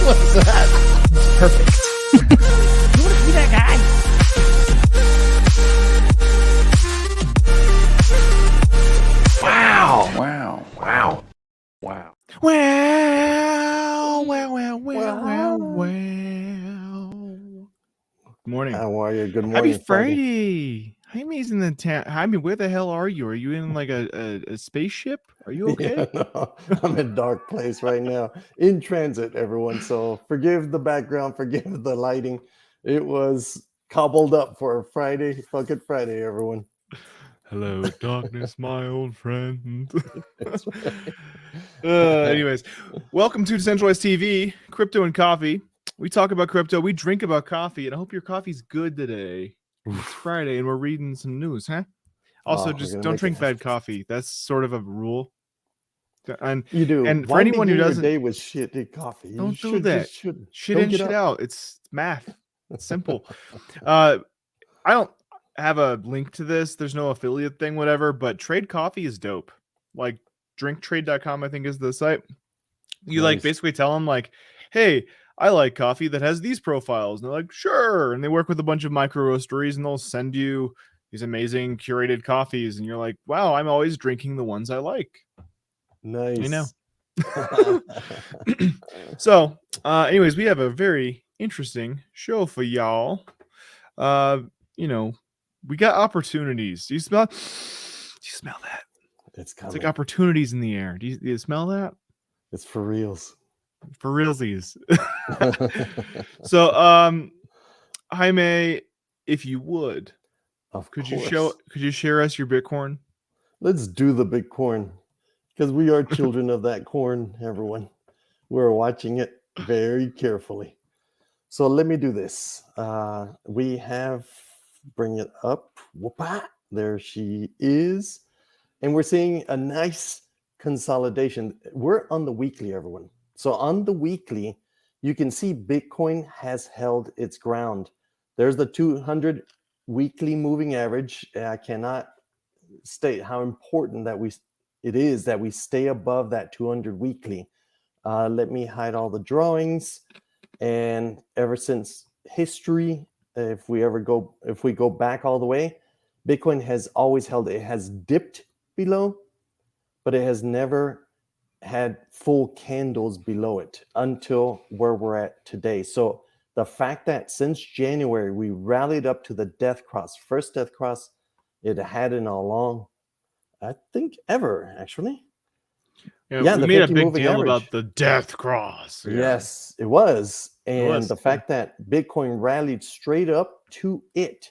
What's that? It's perfect. You want to be that guy? Wow. Wow. Wow. Wow. Well. Good morning. How are you? Good Happy morning, Friday. Jaime's in the town. Jaime, where the hell are you? Are you in like a spaceship? Are you okay? Yeah, no, I'm in a dark place right now. In transit, everyone. So forgive the background, forgive the lighting. It was cobbled up for a Friday, fucking Friday, everyone. Hello, darkness, my old friend. That's right. Anyways, welcome to Decentralized TV, Crypto and Coffee. We talk about crypto, we drink about coffee, and I hope your coffee's good today. It's Friday, and we're reading some news, huh? Also, just don't drink bad coffee. That's sort of a rule. And you do. and for Why anyone who begin your doesn't, day with shitty coffee? You don't do should that. just should Shit don't in, get shit up. out. It's math. It's simple. I don't have a link to this. There's no affiliate thing, whatever, but Trade Coffee is dope. Like drinktrade.com, I think, is the site. You like Nice. basically tell them like, hey, I like coffee that has these profiles. And they're like, sure. And they work with a bunch of micro roasteries and they'll send you these amazing curated coffees. And you're like, wow, I'm always drinking the ones I like. Nice. I know. So, anyways, we have a very interesting show for y'all. You know, we got opportunities. Do you smell? Do you smell that? It's coming. It's like opportunities in the air. Do you smell that? It's for reals. For realsies. So, Jaime, if you would, could you share us your Bitcoin? Let's do the big corn, because we are children of that corn, everyone. We're watching it very carefully. So let me do this. We have, bring it up. Whoop-ah, there she is. And we're seeing a nice consolidation. We're on the weekly, everyone. So on the weekly, you can see Bitcoin has held its ground. There's the 200 weekly moving average. I cannot state how important it is that we stay above that 200 weekly. Let me hide all the drawings. And ever since history, if we go back all the way, Bitcoin has always held. It has dipped below, but it has never had full candles below it until where we're at today. So the fact that since January we rallied up to the death cross, first death cross it had in a long, I think, ever actually. Yeah, we made a big deal about the death cross. Yeah. Yes, it was. And the fact yeah. that Bitcoin rallied straight up to it,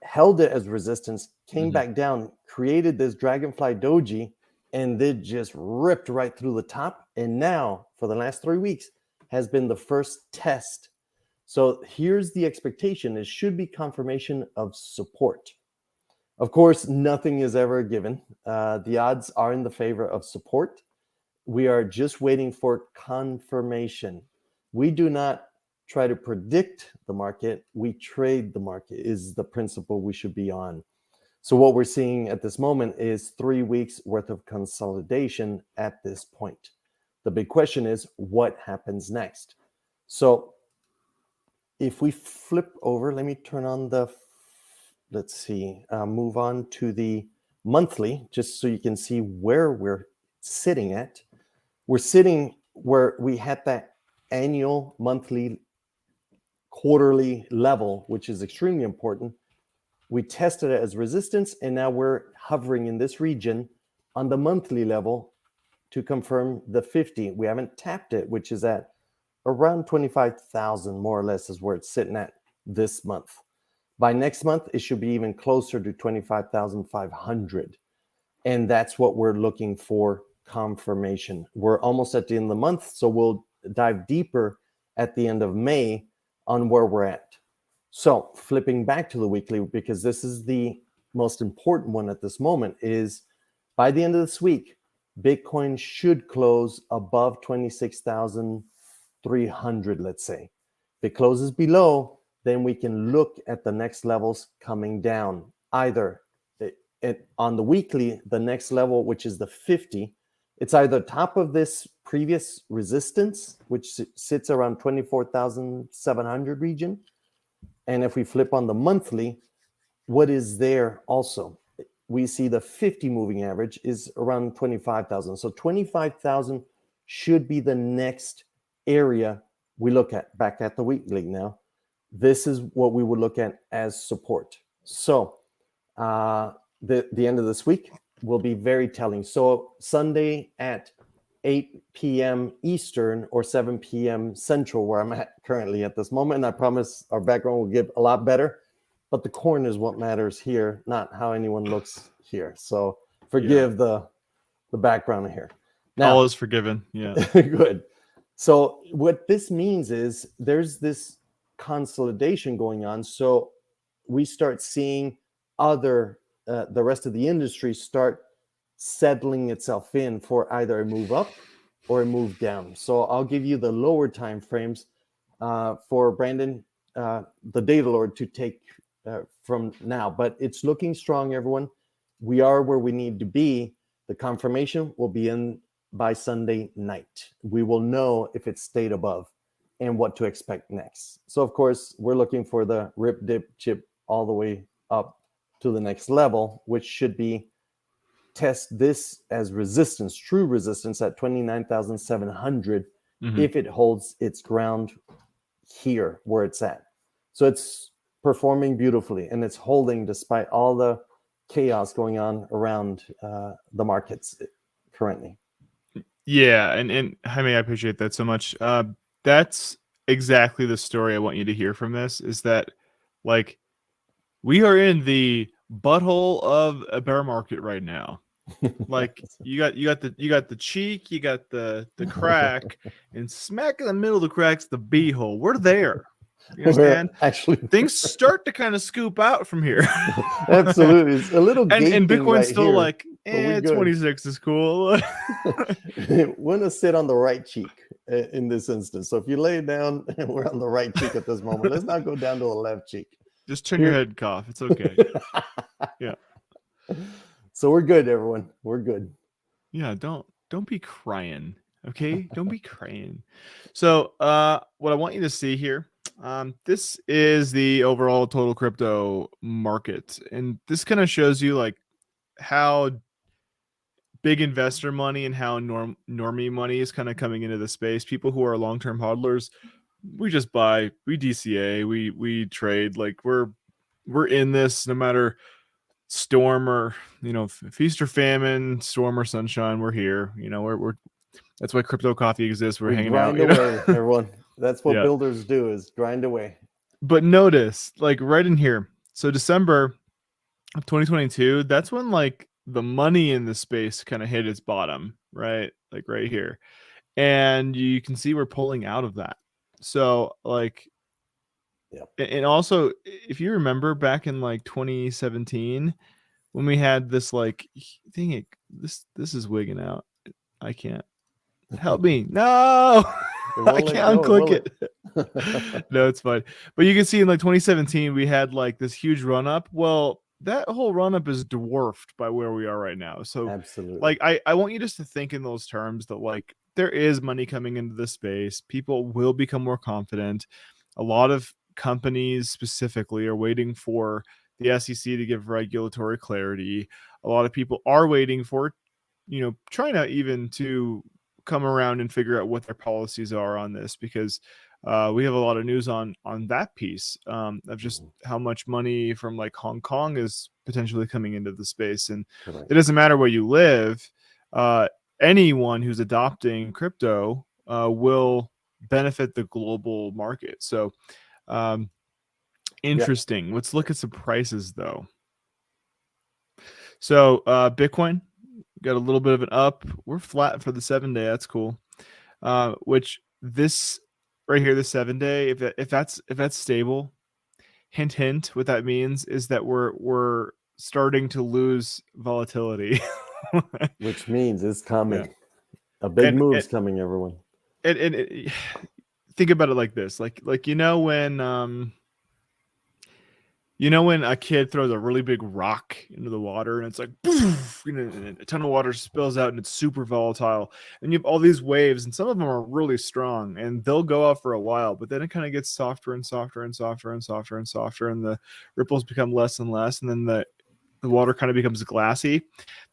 held it as resistance, came back down, created this dragonfly doji, and then just ripped right through the top. And now, for the last 3 weeks, has been the first test. So here's the expectation. It should be confirmation of support. Of course, nothing is ever given. The odds are in the favor of support. We are just waiting for confirmation. We do not try to predict the market. We trade the market is the principle we should be on. So what we're seeing at this moment is 3 weeks worth of consolidation at this point. The big question is, what happens next? So if we flip over, let me turn on the, let's see, move on to the monthly, just so you can see where we're sitting at. We're sitting where we had that annual, monthly, quarterly level, which is extremely important. We tested it as resistance, and now we're hovering in this region on the monthly level to confirm the 50. We haven't tapped it, which is at around 25,000, more or less, is where it's sitting at this month. By next month, it should be even closer to 25,500. And that's what we're looking for, confirmation. We're almost at the end of the month, so we'll dive deeper at the end of May on where we're at. So flipping back to the weekly, because this is the most important one at this moment, is by the end of this week, Bitcoin should close above 26,300, let's say. If it closes below, then we can look at the next levels coming down. Either on the weekly, the next level, which is the 50, it's either top of this previous resistance, which sits around 24,700 region. And if we flip on the monthly, what is there also? We see the 50 moving average is around 25,000. So 25,000 should be the next area we look at. Back at the weekly now. This is what we would look at as support. So the end of this week will be very telling. So Sunday at 8 p.m. Eastern or 7 p.m. Central, where I'm at currently at this moment. And I promise our background will get a lot better. But the corn is what matters here, not how anyone looks here. So forgive the background here. Now, all is forgiven. Yeah. Good. So what this means is there's this consolidation going on. So we start seeing the rest of the industry start settling itself in for either a move up or a move down. So I'll give you the lower time frames for Brandon, the data lord, to take from now. But it's looking strong, everyone. We are where we need to be. The confirmation will be in by Sunday night. We will know if it stayed above and what to expect next. So, of course, we're looking for the rip, dip, chip all the way up to the next level, which should be test this as resistance, true resistance at 29,700 if it holds its ground here where it's at. So it's performing beautifully and it's holding despite all the chaos going on around the markets currently. Yeah, and Jaime, I appreciate that so much. That's exactly the story I want you to hear from this, is that like we are in the butthole of a bear market right now. Like you got the cheek, you got the crack, and smack in the middle of the crack's the beehole. We're there. You understand? Actually, things start to kind of scoop out from here. Absolutely, it's a little and Bitcoin's right still here, like 26 is cool. Want to sit on the right cheek in this instance. So if you lay down, we're on the right cheek at this moment. Let's not go down to the left cheek. Just turn your head and cough. It's okay. Yeah. So we're good, everyone. We're good. Yeah, don't be crying. Okay? Don't be crying. So what I want you to see here, this is the overall total crypto market. And this kind of shows you like how big investor money and how normie money is kind of coming into the space. People who are long-term hodlers, we just buy, we DCA, we trade. Like we're in this no matter storm or feast or famine, storm or sunshine. We're here. We're that's why Crypto Coffee exists. We're hanging out. Grind away, everyone. That's what builders do, is grind away. But notice, like right in here, so December of 2022, that's when like the money in the space kind of hit its bottom, right? Like right here. And you can see we're pulling out of that. So like, and also if you remember back in like 2017, when we had this like thing, this is wigging out. I can't. Help me. No. I can't unclick it. No, it's fine. But you can see in like 2017, we had like this huge run up. Well, that whole run up is dwarfed by where we are right now. So absolutely, like I want you just to think in those terms that like there is money coming into the space. People will become more confident. A lot of companies specifically are waiting for the SEC to give regulatory clarity. A lot of people are waiting for, China even to come around and figure out what their policies are on this, because we have a lot of news on that piece of just how much money from like Hong Kong is potentially coming into the space. And it doesn't matter where you live. Anyone who's adopting crypto will benefit the global market. So interesting. Let's look at some prices though. So Bitcoin got a little bit of an up. We're flat for the 7-day. That's cool. Which this right here, the 7-day, if that's stable, hint, what that means is that we're starting to lose volatility. Which means it's coming. A big move's coming, everyone. And think about it like this, like when You know when a kid throws a really big rock into the water and it's like, poof, and a ton of water spills out and it's super volatile. And you have all these waves, and some of them are really strong and they'll go out for a while, but then it kind of gets softer and softer and softer and softer and softer, and the ripples become less and less, and then the water kind of becomes glassy.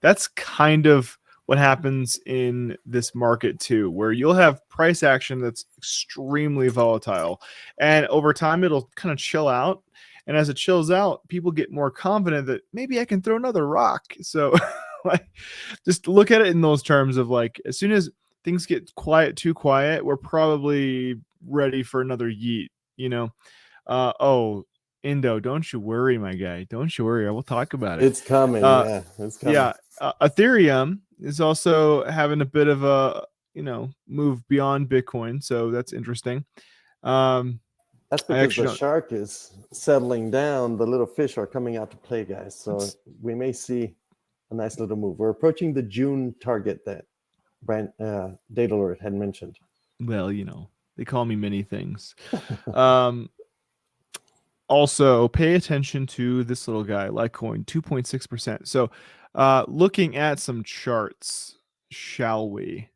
That's kind of what happens in this market too, where you'll have price action that's extremely volatile, and over time it'll kind of chill out, and as it chills out, people get more confident that maybe I can throw another rock. So like, just look at it in those terms of like, as soon as things get too quiet, we're probably ready for another yeet, you know? Oh, Indo, don't you worry, my guy. Don't you worry. I will talk about it. It's coming. Uh, Yeah, it's coming. yeah, Ethereum is also having a bit of a, move beyond Bitcoin. So that's interesting. That's I because actually the don't. shark is settling down. The little fish are coming out to play, guys. So It's, we may see a nice little move. We're approaching the June target that Data Alert had mentioned. well, they call me many things. Um, Also, pay attention to this little guy, Litecoin, 2.6%. So, looking at some charts, shall we?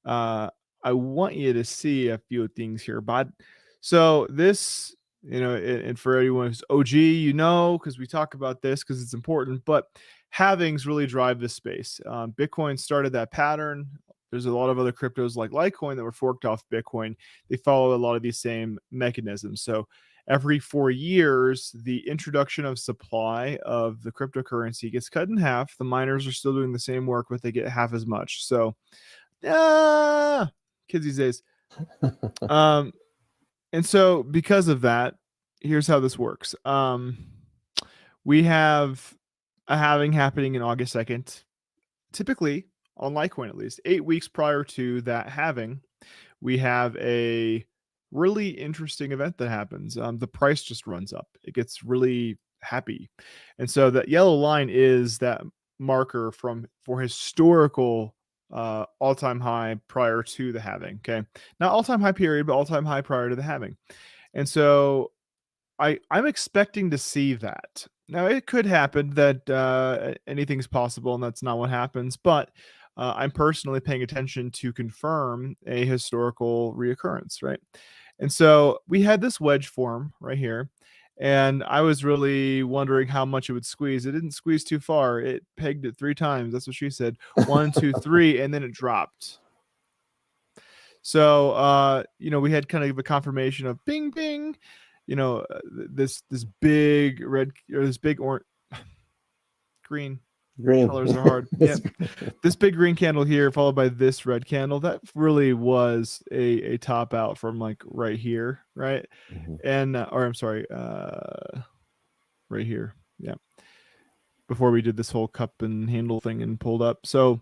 I want you to see a few things here, bud. So this, and for anyone who's OG, because we talk about this because it's important, but halvings really drive this space. Bitcoin started that pattern. There's a lot of other cryptos like Litecoin that were forked off Bitcoin. They follow a lot of these same mechanisms. So every 4 years, the introduction of supply of the cryptocurrency gets cut in half. The miners are still doing the same work, but they get half as much. So, kids these days. Um, and so because of that, here's how this works. We have a halving happening in August 2nd, typically on Litecoin at least. 8 weeks prior to that halving, we have a really interesting event that happens. The price just runs up. It gets really happy. And so that yellow line is that marker for historical all-time high prior to the halving. Okay. Not all-time high period, but all-time high prior to the halving. And so I'm expecting to see that. Now it could happen that anything's possible, and that's not what happens. But I'm personally paying attention to confirm a historical reoccurrence, right? And so we had this wedge form right here, and I was really wondering how much it would squeeze. It didn't squeeze too far. It pegged it 3 times. That's what she said. 1, 2, 3, and then it dropped. So we had kind of a confirmation of bing bing, this big red or this big orange green Green. colors are hard. Yeah. This big green candle here followed by this red candle. That really was a top out from like right here, right? Mhm. And or I'm sorry, right here. Yeah. Before we did this whole cup and handle thing and pulled up. So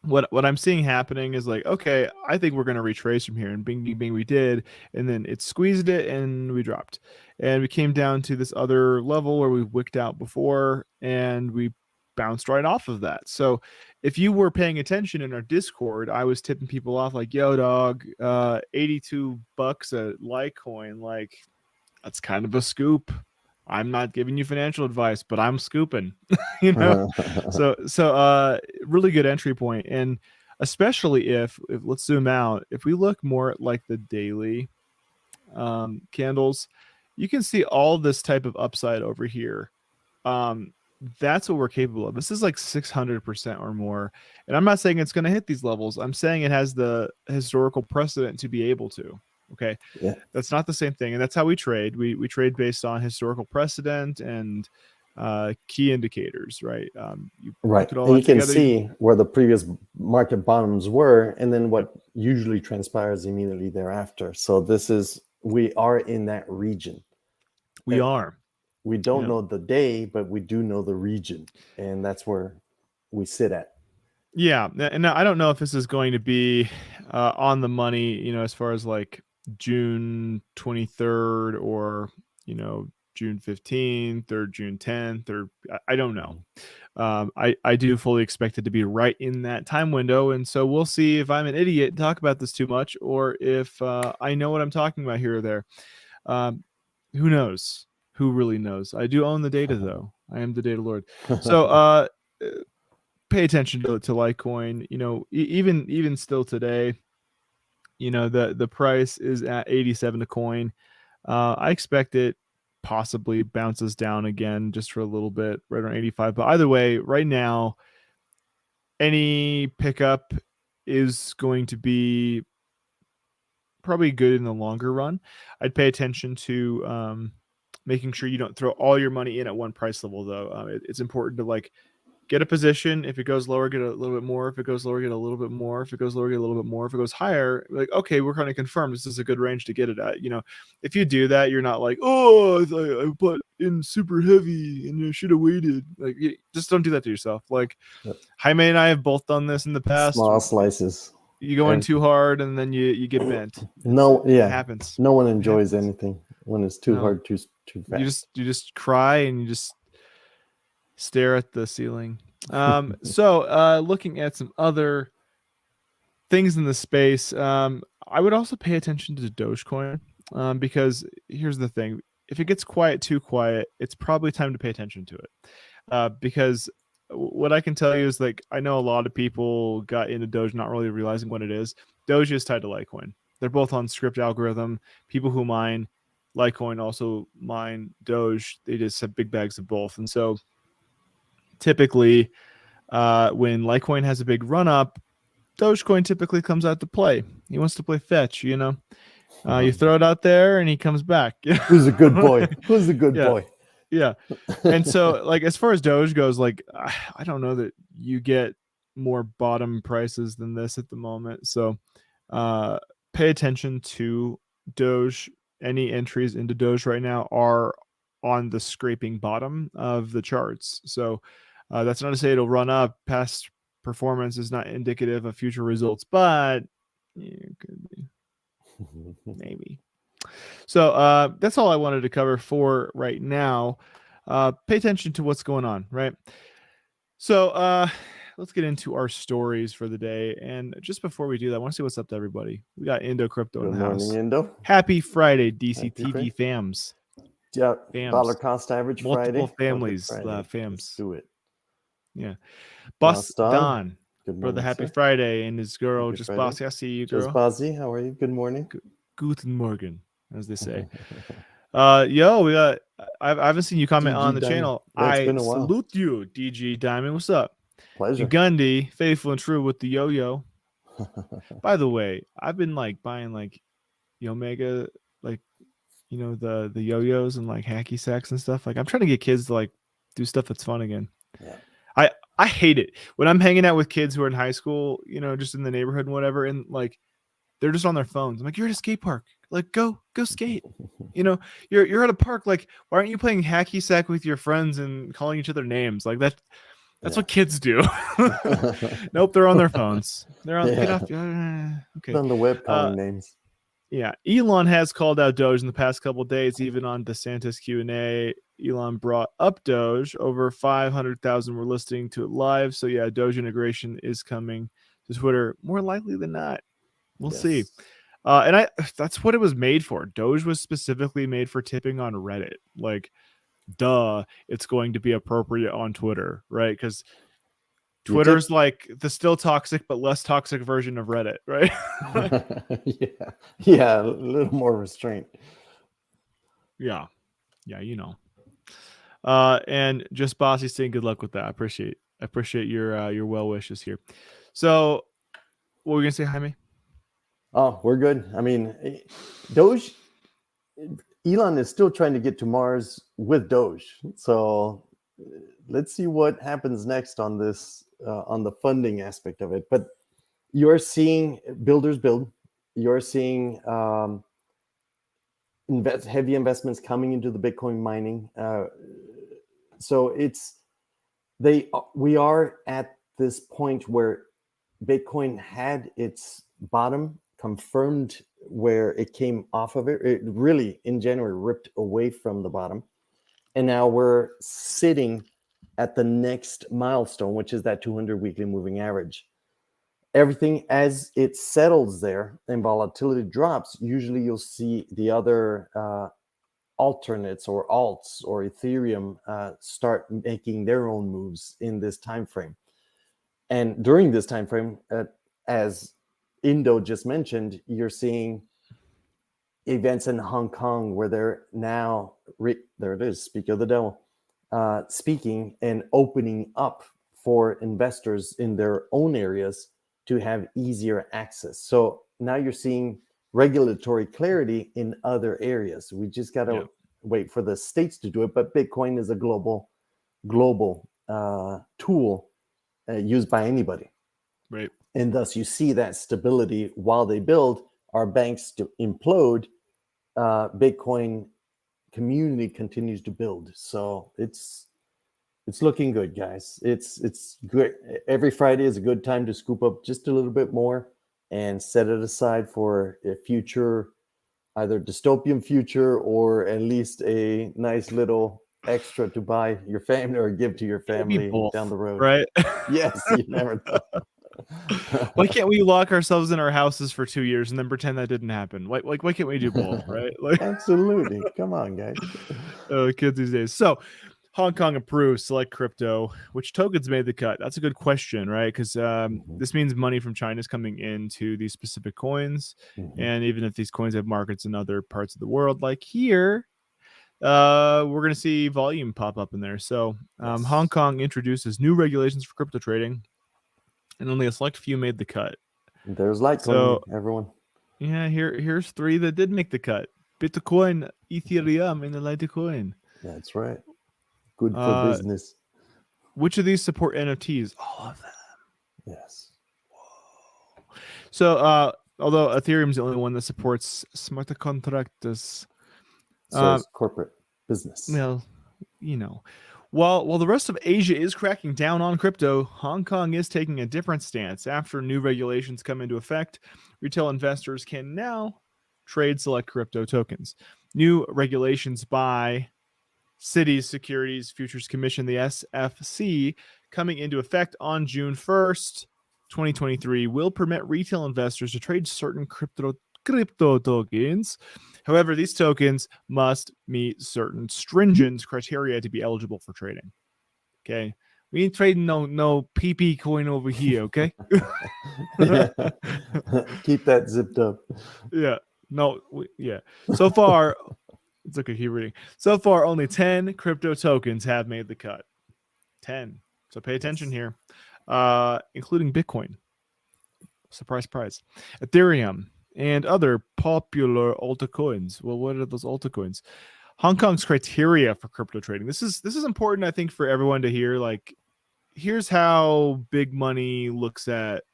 what I'm seeing happening is like, okay, I think we're gonna retrace from here, and bing bing bing we did, and then it squeezed it and we dropped, and we came down to this other level where we wicked out before, and we bounced right off of that. So if you were paying attention in our Discord, I was tipping people off like, yo dog, $82 a Litecoin, like that's kind of a scoop. I'm not giving you financial advice, but I'm scooping, you know. So really good entry point, and especially if let's zoom out. If we look more at like the daily candles, you can see all this type of upside over here. That's what we're capable of. This is like 600% or more, and I'm not saying it's going to hit these levels. I'm saying it has the historical precedent to be able to. Okay. Yeah. That's not the same thing. And that's how we trade. We trade based on historical precedent and key indicators, right? You Right. put all And that you can together. see where the previous market bottoms were, and then what usually transpires immediately thereafter. So we are in that region. We are. We don't Yeah. know the day, but we do know the region, and that's where we sit at. Yeah. And I don't know if this is going to be on the money, as far as like June 23rd or, June 15th or June 10th, or I don't know. I do fully expect it to be right in that time window. And so we'll see if I'm an idiot and talk about this too much, or if I know what I'm talking about here or there. Who knows? Who really knows? I do own the data though. I am the data lord. So pay attention to Litecoin. You know, even still today, you know, the price is at 87 a coin. I expect it possibly bounces down again just for a little bit, right around 85. But either way, right now, any pickup is going to be probably good in the longer run. I'd pay attention to making sure you don't throw all your money in at one price level, though. It's important to like get a position. If it goes lower, get a little bit more. If it goes lower, get a little bit more. If it goes lower, get a little bit more. If it goes higher, like, okay, we're kind of confirmed this is a good range to get it at. You know, if you do that, you're not like, oh, I put in super heavy and you should have waited. Like, just don't do that to yourself. Like, Yep. Jaime and I have both done this in the past. Small slices. You go in too hard and then you get bent. It happens. No one enjoys anything when it's too hard, too fast. You just cry and you just stare at the ceiling. So looking at some other things in the space, I would also pay attention to Dogecoin, because here's the thing: if it gets too quiet, it's probably time to pay attention to it. Because what I can tell you is, like, I know a lot of people got into Doge not really realizing what it is. Doge is tied to Litecoin. They're both on script algorithm. People who mine Litecoin also mine Doge. They just have big bags of both. And so typically when Litecoin has a big run up, Dogecoin typically comes out to play. He wants to play fetch, you know. You throw it out there and he comes back. Who's a good boy? Who's a good boy? Yeah. And so, like, as far as Doge goes, like, I don't know that you get more bottom prices than this at the moment. So pay attention to Doge. Any entries into Doge right now are on the scraping bottom of the charts. So that's not to say it'll run up. Past performance is not indicative of future results, but it could be. Maybe. So that's all I wanted to cover for right now. Pay attention to what's going on, right? So let's get into our stories for the day. And just before we do that, I want to say what's up to everybody. We got Indo Crypto in the house. Good morning, Indo. Happy Friday, DCTV fams. Yeah, fams. dollar cost average Multiple Friday. families, Friday. fams. Let's do it. Yeah. Boss Don. Good morning, for the Happy sir. Friday, and his girl, Happy just Friday. Bossy. I see you, girl. Just Bossy, how are you? Good morning. Guten Morgen, as they say. Yo, we got. I haven't seen you comment DG on the Diamond. channel. Yeah, it's I been a while. salute you, DG Diamond. What's up? Pleasure. Gundy, faithful and true with the yo-yo. By the way, I've been like buying like Omega, like, you know, the yo-yos and like hacky sacks and stuff. Like, I'm trying to get kids to like do stuff that's fun again. Yeah. I hate it when I'm hanging out with kids who are in high school, you know, just in the neighborhood and whatever, and like they're just on their phones. I'm like, you're at a skate park. Like, go skate. You know, you're at a park. Like, why aren't you playing hacky sack with your friends and calling each other names? Like that's what kids do. Nope, they're on their phones. They're on. Get off. Okay. On the web calling names. Yeah, Elon has called out Doge in the past couple of days. Even on DeSantis Q&A, Elon brought up Doge. Over 500,000 were listening to it live. So yeah, Doge integration is coming to Twitter more likely than not. We'll see. And that's what it was made for. Doge was specifically made for tipping on Reddit. Like, duh, it's going to be appropriate on Twitter, right? Because Twitter's like the still toxic but less toxic version of Reddit, right? Yeah, a little more restraint. Yeah, you know. And just Bossy saying good luck with that. I appreciate your well wishes here. So, what were we gonna say, Jaime? Oh, we're good. I mean, Doge. Elon is still trying to get to Mars with Doge. So let's see what happens next on this, on the funding aspect of it. But you're seeing builders build. You're seeing heavy investments coming into the Bitcoin mining. So we are at this point where Bitcoin had its bottom confirmed, where it came off of it. It really in January ripped away from the bottom, and now we're sitting at the next milestone, which is that 200 weekly moving average. Everything as it settles there and volatility drops, usually you'll see the other alternates or alts or Ethereum start making their own moves in this time frame. And during this time frame, as Indo just mentioned, you're seeing events in Hong Kong where they're now there it is, speak of the devil, speaking and opening up for investors in their own areas to have easier access. So now you're seeing regulatory clarity in other areas. We just got to wait for the states to do it. But Bitcoin is a global tool used by anybody. Right. And thus you see that stability while they build. Our banks to implode, Bitcoin community continues to build. So it's looking good, guys. It's good. Every Friday is a good time to scoop up just a little bit more and set it aside for a future, either dystopian future or at least a nice little extra to buy your family or give to your family down the road. Right? Yes, you never know. Why can't we lock ourselves in our houses for 2 years and then pretend that didn't happen? Why can't we do both? Right? Like, absolutely. Come on, guys. Kids these days. So, Hong Kong approves select crypto. Which tokens made the cut? That's a good question, right? Because this means money from China is coming into these specific coins, and even if these coins have markets in other parts of the world, like here, we're going to see volume pop up in there. So, Hong Kong introduces new regulations for crypto trading, and only a select few made the cut. There's Litecoin, so, everyone. Yeah, here's 3 that did make the cut: Bitcoin, Ethereum, and the Litecoin. That's right. Good for business. Which of these support NFTs? All of them. Yes. Whoa. So, although Ethereum is the only one that supports smart contracts, so it's corporate business. Well, while the rest of Asia is cracking down on crypto, Hong Kong is taking a different stance. After new regulations come into effect, retail investors can now trade select crypto tokens. New regulations by Cities Securities Futures Commission, the SFC, coming into effect on June 1st, 2023, will permit retail investors to trade certain crypto tokens. However, these tokens must meet certain stringent criteria to be eligible for trading. Okay. We ain't trading no PP coin over here, okay? Keep that zipped up. Yeah. No, yeah. So far, it's okay, keep reading. So far, only 10 crypto tokens have made the cut. 10. So pay attention here. Including Bitcoin. Surprise, surprise. Ethereum and other popular altcoins. Well, what are those altcoins? Hong Kong's criteria for crypto trading. This is important, I think, for everyone to hear. Like, here's how big money looks at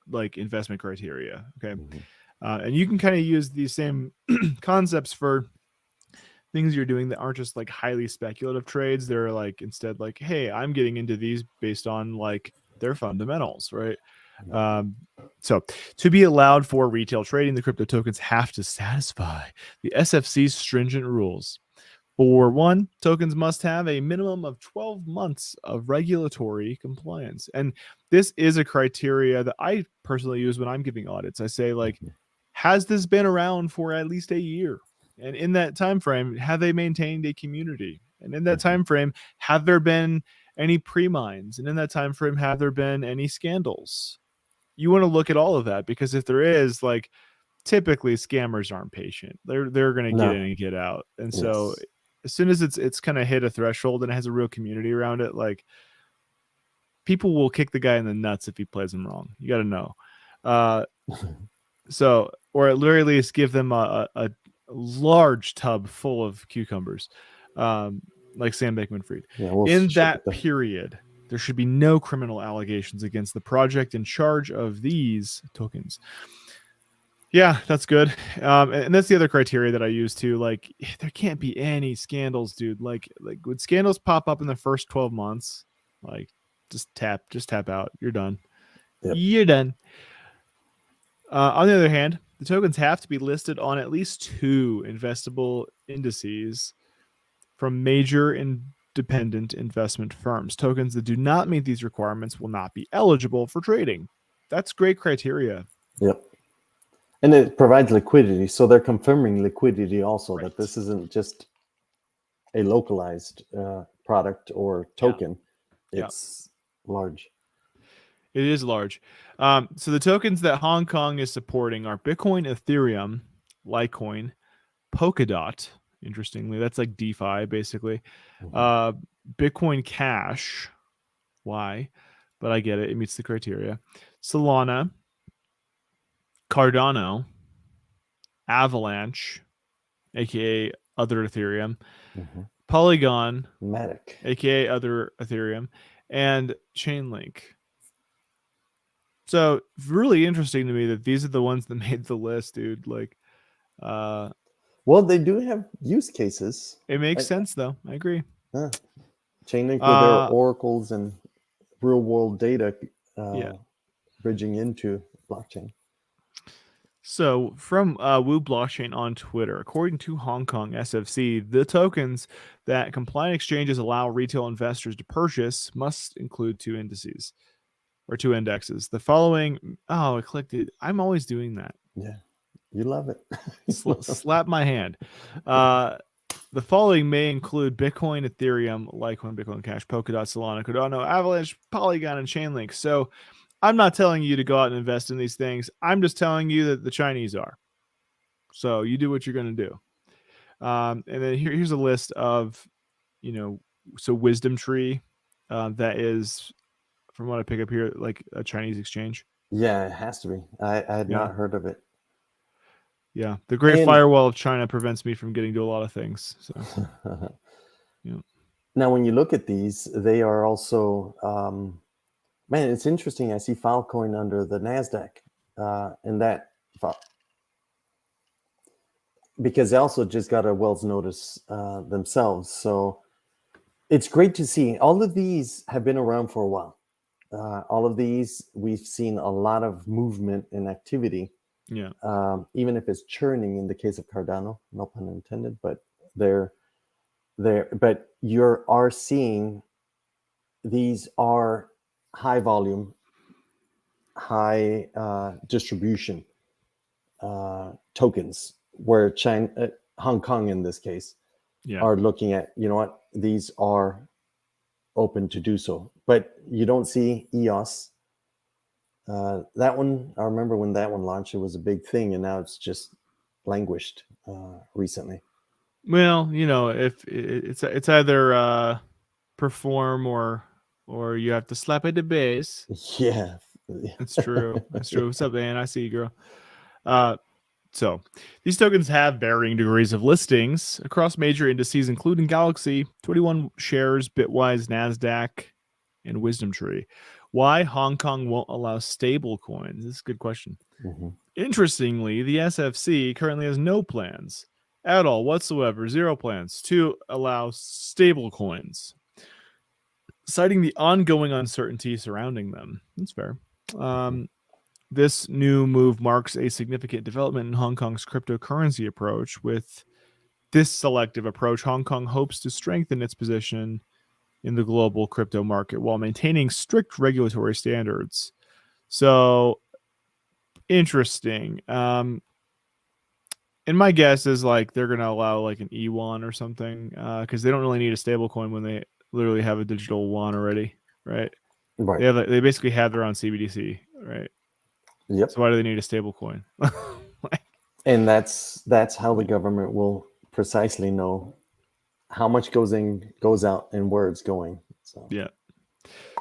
like investment criteria. Okay. And you can kind of use these same concepts for things you're doing that aren't just like highly speculative trades. They're like instead like, hey, I'm getting into these based on like their fundamentals, right? So to be allowed for retail trading, the crypto tokens have to satisfy the SFC's stringent rules. For one, tokens must have a minimum of 12 months of regulatory compliance. And this is a criteria that I personally use when I'm giving audits. I say, like, has this been around for at least a year? And in that time frame, have they maintained a community? And in that time frame, have there been any pre-mines? And in that time frame, have there been any scandals? You want to look at all of that, because if there is, like, typically scammers aren't patient. They're going to get in and get out. And so as soon as it's kind of hit a threshold and it has a real community around it, like, people will kick the guy in the nuts if he plays them wrong. You got to know. So, or at very least give them a large tub full of cucumbers, like Sam Bankman-Fried. In that period, there should be no criminal allegations against the project in charge of these tokens. Yeah, that's good. And that's the other criteria that I use too. Like, there can't be any scandals, dude. Like when scandals pop up in the first 12 months, like, just tap out. You're done. You're done. On the other hand, the tokens have to be listed on at least 2 investable indices from major independent investment firms. Tokens that do not meet these requirements will not be eligible for trading. That's great criteria. Yep. And it provides liquidity. So they're confirming liquidity also, Right. that this isn't just a localized product or token. Yeah. It's large. It is large. So the tokens that Hong Kong is supporting are Bitcoin, Ethereum, Litecoin, Polkadot. Interestingly, that's like DeFi basically. Mhm. Bitcoin Cash. Why? But I get it. It meets the criteria. Solana, Cardano, Avalanche, aka other Ethereum, Mhm. Polygon, Matic. aka other Ethereum, and Chainlink. So really interesting to me that these are the ones that made the list, dude. Like, Well, they do have use cases. it makes I- sense though. I agree. Chainlink with their Uh, oracles and real world data yeah. bridging into blockchain. So from Woo Blockchain on Twitter, according to Hong Kong SFC, the tokens that compliant exchanges allow retail investors to purchase must include two indices or two indexes. The following, oh, I clicked it. I'm always doing that. Yeah, you love it. Slap my hand. The following may include Bitcoin, Ethereum, Litecoin, Bitcoin Cash, Polkadot, Solana, Cardano, Avalanche, Polygon, and Chainlink. So I'm not telling you to go out and invest in these things. I'm just telling you that the Chinese are. So you do what you're going to do. And then here's a list of, so Wisdom Tree, that is, from what I pick up here, like a Chinese exchange. Yeah, it has to be. I had Yeah. not heard of it. Yeah. The Great And Firewall of China prevents me from getting to a lot of things. So, yeah. now, when you look at these, they are also, man, it's interesting. I see Filecoin under the NASDAQ, and that because they also just got a Wells notice themselves. So it's great to see. All of these have been around for a while. All of these, we've seen a lot of movement and activity, Yeah. even if it's churning in the case of Cardano, no pun intended, but they're there. But you are seeing these are high volume, high distribution tokens, where China, Hong Kong in this case, Yeah. are looking at, you know what, these are open to do so. But you don't see EOS. That one, I remember when that one launched, it was a big thing, and now it's just languished recently. Well, if it's either perform or you have to slap at the base. Yeah. It's true. That's true. What's up, man? I see you, girl. So these tokens have varying degrees of listings across major indices, including Galaxy, 21 shares, Bitwise, NASDAQ, and Wisdom Tree. Why Hong Kong won't allow stable coins? This is a good question. Mhm. Interestingly, the SFC currently has no plans at all whatsoever, zero plans to allow stable coins, citing the ongoing uncertainty surrounding them. That's fair. This new move marks a significant development in Hong Kong's cryptocurrency approach. With this selective approach, Hong Kong hopes to strengthen its position in the global crypto market while maintaining strict regulatory standards. So interesting. And my guess is like they're going to allow like an E1 or something because they don't really need a stable coin when they literally have a digital yuan already, right? Right. They basically have their own CBDC, right? Yep. So why do they need a stable coin? And that's how the government will precisely know how much goes in, goes out, and where it's going. So Yeah.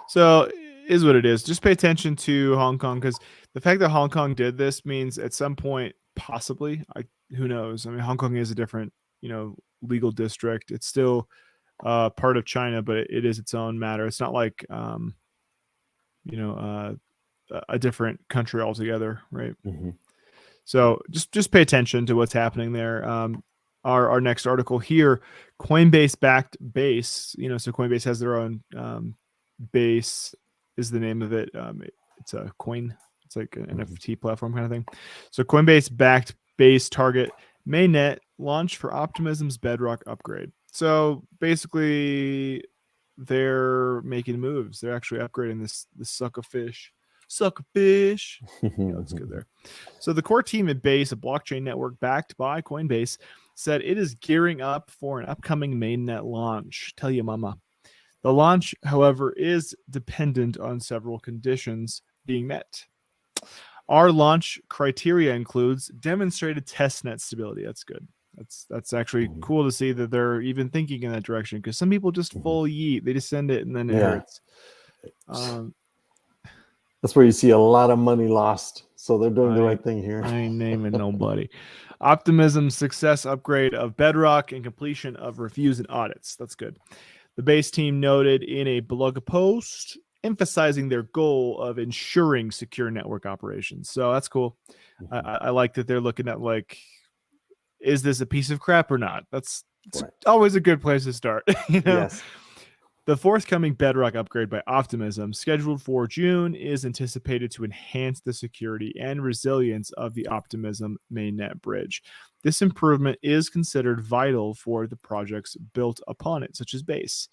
So is what it is. Just pay attention to Hong Kong because the fact that Hong Kong did this means at some point, possibly, who knows? I mean, Hong Kong is a different, legal district. It's still part of China, but it is its own matter. It's not like, a different country altogether, right? mhm. So just pay attention to what's happening there. Our next article here, Coinbase backed Base. So Coinbase has their own Base is the name of it. It's a coin. It's like an NFT platform kind of thing. So Coinbase backed Base target mainnet launch for Optimism's Bedrock upgrade. So basically, they're making moves. They're actually upgrading this suck of fish. Suckerfish. Yeah, that's good there. So the core team at Base, a blockchain network backed by Coinbase, said it is gearing up for an upcoming mainnet launch. Tell you mama. The launch, however, is dependent on several conditions being met. Our launch criteria includes demonstrated testnet stability. That's good. That's actually cool to see that they're even thinking in that direction, because some people just full yeet. They just send it and then it hurts. That's where you see a lot of money lost. So they're doing the right thing here. I ain't naming nobody. Optimism success upgrade of Bedrock and completion of reviews and audits. That's good. The Base team noted in a blog post emphasizing their goal of ensuring secure network operations. So that's cool. I like that they're looking at, like, is this a piece of crap or not? That's always a good place to start. You know? Yes. The forthcoming Bedrock upgrade by Optimism, scheduled for June, is anticipated to enhance the security and resilience of the Optimism mainnet bridge. This improvement is considered vital for the projects built upon it, such as Base.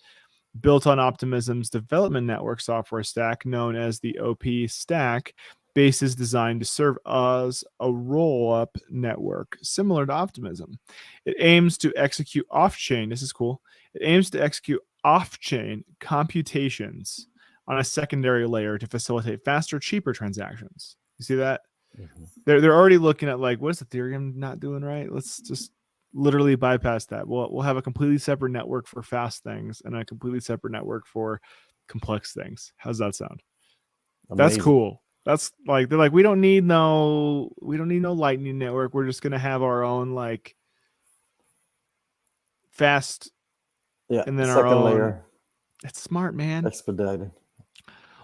Built on Optimism's development network software stack, known as the OP stack, Base is designed to serve as a roll-up network similar to Optimism. It aims to execute off-chain. This is cool. It aims to execute off-chain computations on a secondary layer to facilitate faster, cheaper transactions. You see that? They're already looking at, like, what's Ethereum not doing right? Let's just literally bypass that. We'll have a completely separate network for fast things and a completely separate network for complex things. How's that sound? Amazing. That's cool. That's like, they're like, we don't need no Lightning network. We're just gonna have our own, like, fast, and then our own layer. It's smart, man. Expedited.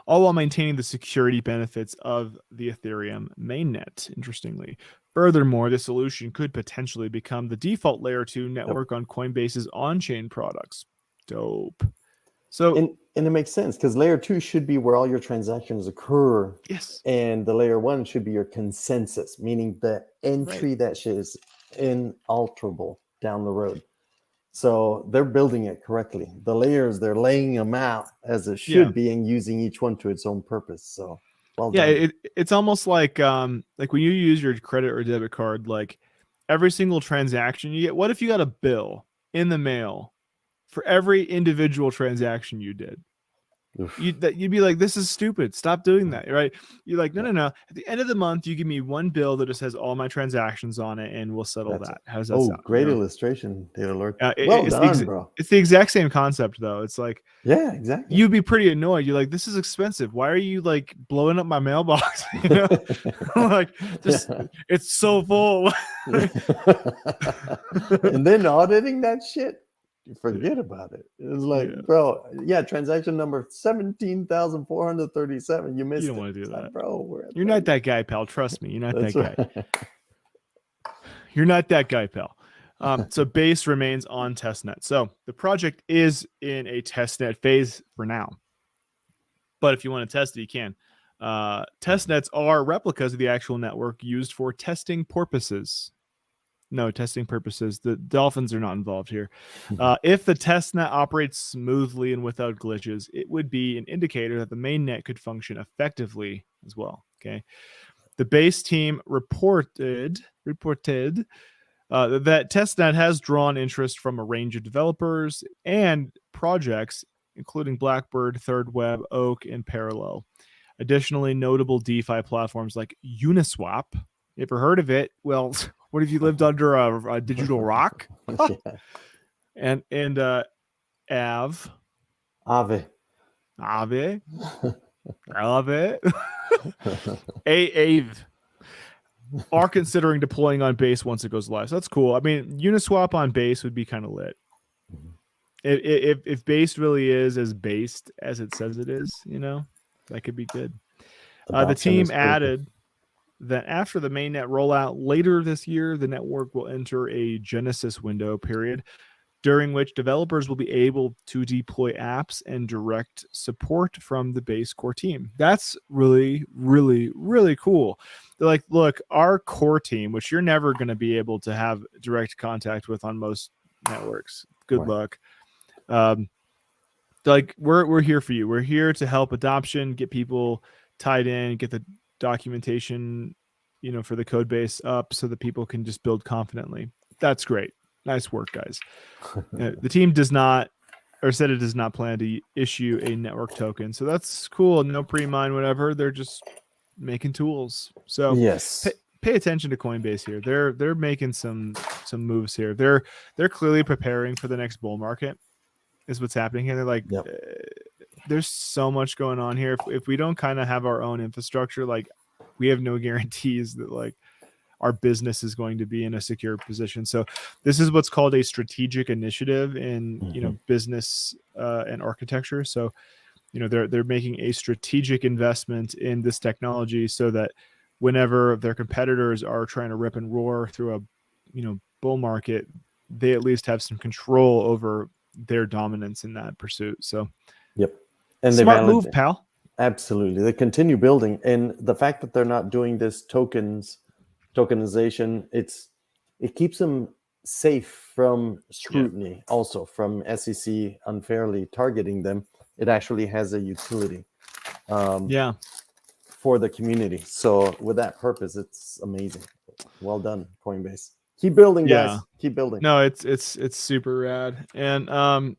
All while maintaining the security benefits of the Ethereum mainnet, interestingly. Furthermore, this solution could potentially become the default layer 2 network on Coinbase's on-chain products. Dope. So, and it makes sense, because layer 2 should be where all your transactions occur. Yes. And the layer 1 should be your consensus, meaning the entry that shit is inalterable down the road. So they're building it correctly. The layers, they're laying them out as it should be, and using each one to its own purpose. So, well done. It's almost like when you use your credit or debit card, like, every single transaction you get. What if you got a bill in the mail for every individual transaction you did? You'd be like, this is stupid. Stop doing that, right? You're like, no. At the end of the month, you give me one bill that just has all my transactions on it, and we'll settle that. How's that sound? Great illustration, Taylor. Well done, bro. It's the exact same concept, though. It's like, yeah, exactly. You'd be pretty annoyed. You're like, this is expensive. Why are you, like, blowing up my mailbox? You know, like, just it's so full. And then auditing that shit. Forget about it. It was like, bro, transaction number 17,437. You missed it. You don't want to do that, bro. You're not that guy, pal. Trust me, you're not that guy. You're not that guy, pal. So Base remains on testnet. So the project is in a testnet phase for now. But if you want to test it, you can. Testnets are replicas of the actual network used for testing purposes. No, testing purposes. The dolphins are not involved here. If the testnet operates smoothly and without glitches, it would be an indicator that the mainnet could function effectively as well. Okay. The Base team reported that testnet has drawn interest from a range of developers and projects, including Blackbird, Third Web, Oak, and Parallel. Additionally, notable DeFi platforms like Uniswap. You ever heard of it? Well, what if you lived under a digital rock? And Aave, are considering deploying on Base once it goes live. So that's cool. I mean, Uniswap on Base would be kind of lit. If Base really is as based as it says it is, you know, that could be good. The team added that after the mainnet rollout later this year, the network will enter a Genesis window period, during which developers will be able to deploy apps and direct support from the Base core team. That's really, really, really cool. They're like, look, our core team, which you're never going to be able to have direct contact with on most networks. Good luck. Like, we're here for you. We're here to help adoption, get people tied in, get the documentation, for the code base up so that people can just build confidently. That's great. Nice work, guys. The team does not, or said it does not plan to issue a network token. So that's cool. No pre-mine, whatever. They're just making tools. So yes, pay attention to Coinbase here. They're making some moves here. They're clearly preparing for the next bull market. Is what's happening here. They're like, there's so much going on here. If we don't kind of have our own infrastructure, like we have no guarantees that like our business is going to be in a secure position. So this is what's called a strategic initiative in business and architecture. So they're making a strategic investment in this technology so that whenever their competitors are trying to rip and roar through a bull market, they at least have some control over their dominance in that pursuit. So and smart move, pal. Absolutely. They continue building, and the fact that they're not doing this tokenization, it keeps them safe from scrutiny, also from SEC unfairly targeting them. It actually has a utility for the community. So with that purpose, it's amazing. Well done, Coinbase. Keep building, guys. Keep building. No, it's super rad. And I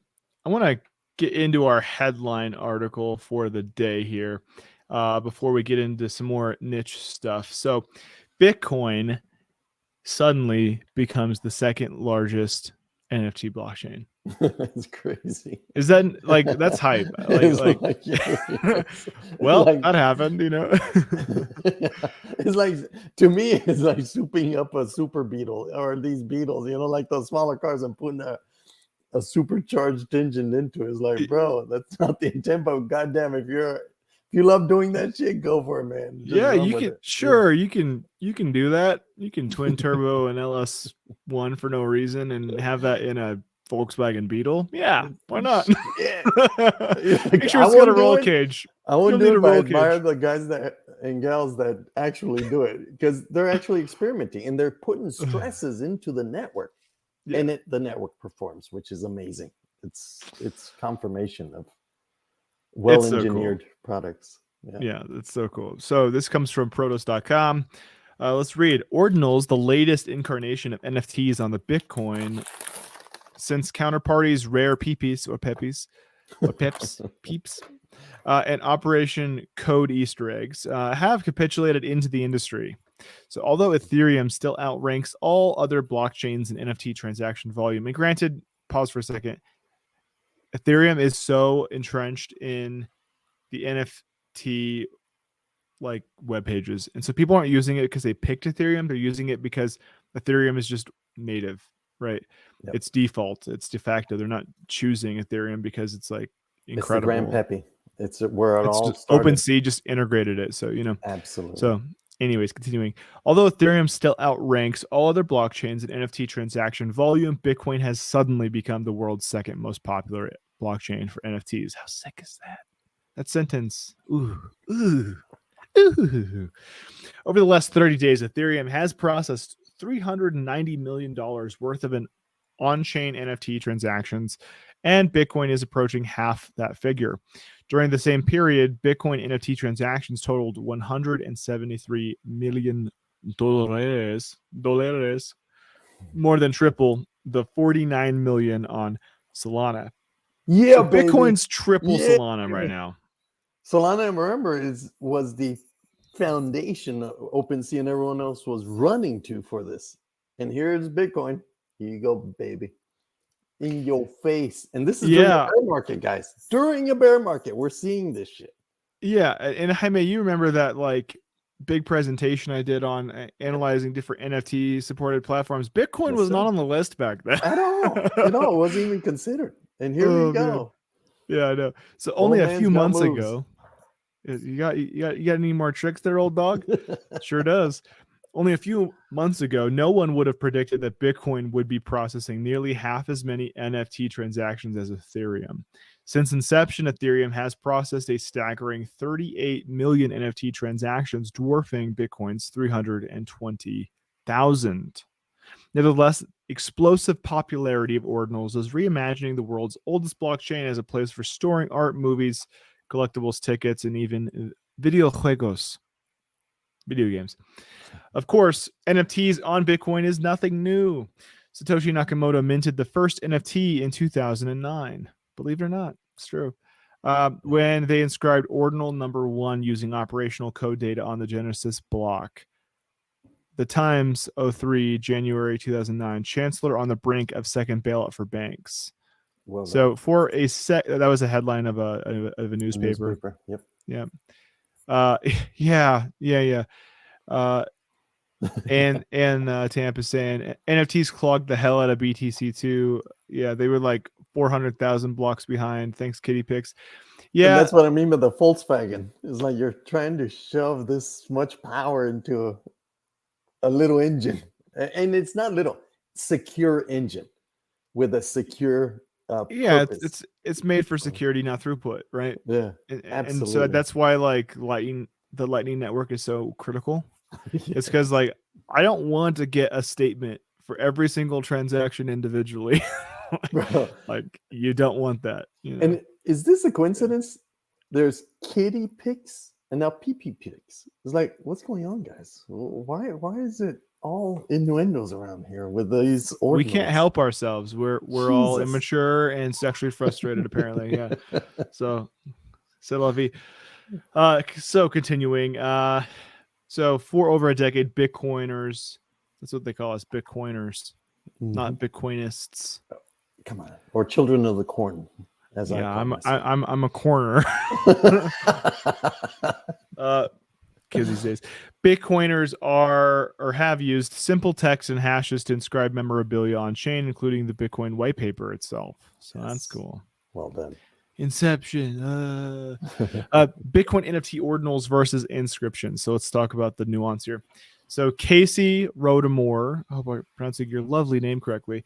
want to get into our headline article for the day here before we get into some more niche stuff. So Bitcoin suddenly becomes the second largest NFT blockchain. It's crazy. Is that like that's hype? Well, that happened, It's like, to me, it's like souping up a super beetle or these beetles, like those smaller cars and putting a supercharged engine into it. It's like, bro, that's not the intent. But goddamn, if you love doing that shit, go for it, man. Just you can you can do that. You can twin turbo an LS1 for no reason and have that in a Volkswagen Beetle. Yeah, why not? Make sure it's got a roll cage. I wouldn't do it, but I admire the guys and gals that actually do it, because they're actually experimenting and they're putting stresses into the network, and the network performs, which is amazing. It's confirmation of well-engineered products. Yeah, that's so cool. So this comes from protos.com. Let's read. Ordinals, the latest incarnation of NFTs on the Bitcoin since counterparties Rare Peeps or Peps, and Operation Code Easter eggs have capitulated into the industry. So although Ethereum still outranks all other blockchains in NFT transaction volume, and granted, pause for a second, Ethereum is so entrenched in the NFT like web pages, and so people aren't using it because they picked Ethereum. They're using it because Ethereum is just native, right? It's default, it's de facto. They're not choosing Ethereum because it's like incredible. It's the Grandpappy. It's where it all started. OpenSea just integrated it, so absolutely. So anyways, continuing. Although Ethereum still outranks all other blockchains in NFT transaction volume, Bitcoin has suddenly become the world's second most popular blockchain for NFTs. How sick is that? That sentence. Ooh. Over the last 30 days, Ethereum has processed $390 million worth of an on-chain NFT transactions, and Bitcoin is approaching half that figure. During the same period, Bitcoin NFT transactions totaled $173 million, more than triple the 49 million on Solana. Yeah, so Bitcoin's triple Solana right now. Solana, remember, was the foundation of OpenSea and everyone else was running to for this. And here's Bitcoin. Here you go, baby. In your face. And this is during a bear market, guys. During a bear market, we're seeing this shit. Yeah. And Jaime, you remember that like big presentation I did on analyzing different NFT supported platforms. Bitcoin was not on the list back then. At all. It wasn't even considered. And here we go. Man. Yeah, I know. So only a few months ago. You got any more tricks there, old dog? Sure does. Only a few months ago, no one would have predicted that Bitcoin would be processing nearly half as many NFT transactions as Ethereum. Since inception, Ethereum has processed a staggering 38 million NFT transactions, dwarfing Bitcoin's 320,000. Nevertheless, explosive popularity of Ordinals is reimagining the world's oldest blockchain as a place for storing art, movies, collectibles, tickets, and even videojuegos, video games. Of course, NFTs on Bitcoin is nothing new. Satoshi Nakamoto minted the first NFT in 2009. Believe it or not, it's true. When they inscribed ordinal number 1 using operational code data on the Genesis block. The Times, 03, January 2009. Chancellor on the brink of second bailout for banks. Well done. So for a that was a headline of a newspaper. Yep. Yeah. Yeah. And Tampa saying NFTs clogged the hell out of BTC2. Yeah, they were like 400,000 blocks behind. Thanks, Kitty Pics. Yeah, and that's what I mean by the Volkswagen. It's like you're trying to shove this much power into a little engine, and it's not little, secure engine with a secure purpose. It's made for security, not throughput, right? Yeah, and so that's why like the Lightning Network is so critical. It's because like I don't want to get a statement for every single transaction individually. Like you don't want that. You know? And is this a coincidence? There's Kitty Pics and now PP Pics. It's like, what's going on, guys? Why is it all innuendos around here with these ordinals? We can't help ourselves. We're all immature and sexually frustrated, apparently. Yeah. So la vie. So continuing. So for over a decade, Bitcoiners, that's what they call us, Bitcoiners, not Bitcoinists. Come on, or children of the corn, as I call myself. I'm a corner. Kids these days, Bitcoiners are or have used simple text and hashes to inscribe memorabilia on chain, including the Bitcoin white paper itself. So that's cool. Well done. Inception. Bitcoin NFT ordinals versus inscriptions. So let's talk about the nuance here. So Casey Rodamore, I hope I'm pronouncing your lovely name correctly.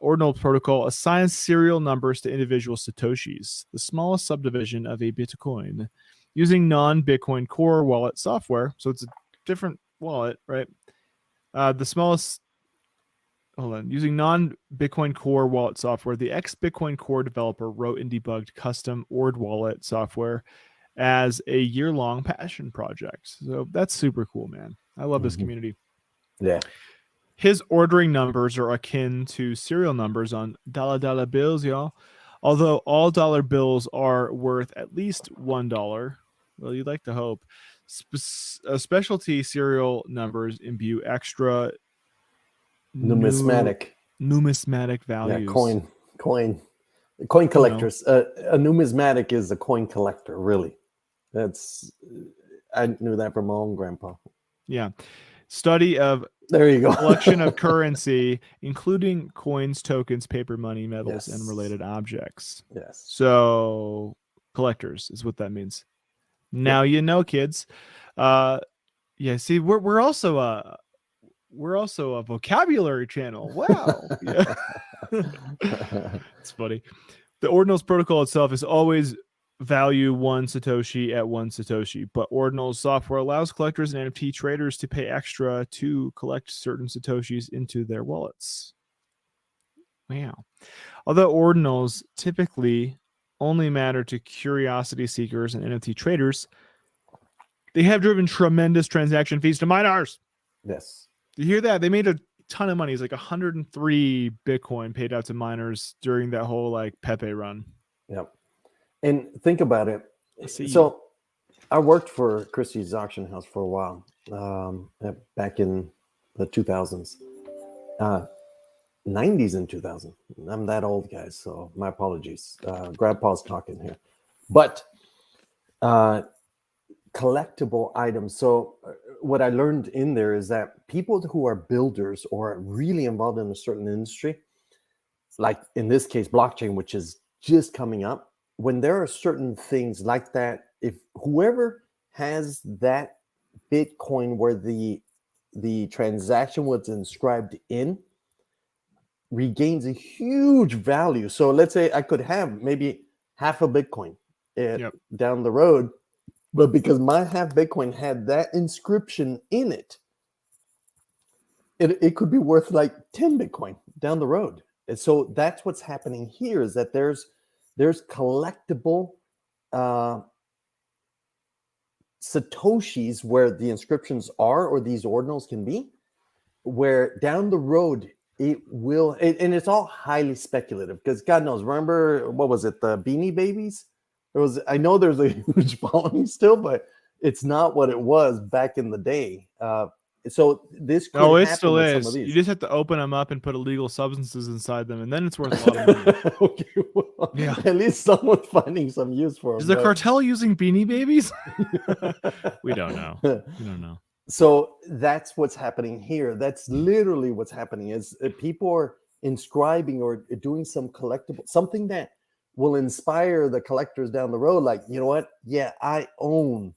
Ordinal protocol assigns serial numbers to individual satoshis, the smallest subdivision of a Bitcoin, using non-Bitcoin core wallet software. So it's a different wallet, right? The smallest. Hold on. Using non-Bitcoin Core wallet software, the ex-Bitcoin Core developer wrote and debugged custom Ord wallet software as a year-long passion project. So that's super cool, man. I love this community. Yeah. His ordering numbers are akin to serial numbers on dollar bills, y'all. Although all dollar bills are worth at least $1. Well, you'd like to hope. Specialty serial numbers imbue extra numismatic values. Yeah, coin collectors. A numismatic is a coin collector, really. I knew that from my own grandpa. Yeah. Study of there you go. Collection of currency, including coins, tokens, paper money, metals, and related objects. Yes. So collectors is what that means. Now you know, kids. Yeah, see, we're also a vocabulary channel. Wow. Yeah. It's funny. The ordinals protocol itself is always value 1 Satoshi at 1 Satoshi, but ordinals software allows collectors and NFT traders to pay extra to collect certain Satoshis into their wallets. Wow. Although ordinals typically only matter to curiosity seekers and NFT traders, they have driven tremendous transaction fees to miners. Yes. You hear that? They made a ton of money. It's like 103 Bitcoin paid out to miners during that whole like Pepe run. Yep. And think about it. So I worked for Christie's auction house for a while, back in the 2000s, 90s and 2000. I'm that old, guys, so my apologies. Grandpa's talking here. But collectible items. So what I learned in there is that people who are builders or really involved in a certain industry, like in this case, blockchain, which is just coming up, when there are certain things like that, if whoever has that Bitcoin where the transaction was inscribed in regains a huge value. So let's say I could have maybe half a Bitcoin down the road, but because my half Bitcoin had that inscription in it, it could be worth like 10 Bitcoin down the road. And so that's what's happening here, is that there's collectible Satoshis where the inscriptions are, or these ordinals can be, where down the road it will, and it's all highly speculative because God knows. Remember, what was it, the Beanie Babies? I know there's a huge following still, but it's not what it was back in the day. So this could it happen still with some is. of these. You just have to open them up and put illegal substances inside them, and then it's worth a lot of money. Okay, well, Yeah. at least someone's finding some use for them. Is the cartel using Beanie Babies? We don't know. We don't know. So that's what's happening here. That's literally what's happening is people are inscribing or doing some collectible, something that will inspire the collectors down the road. Like, you know what? Yeah, I own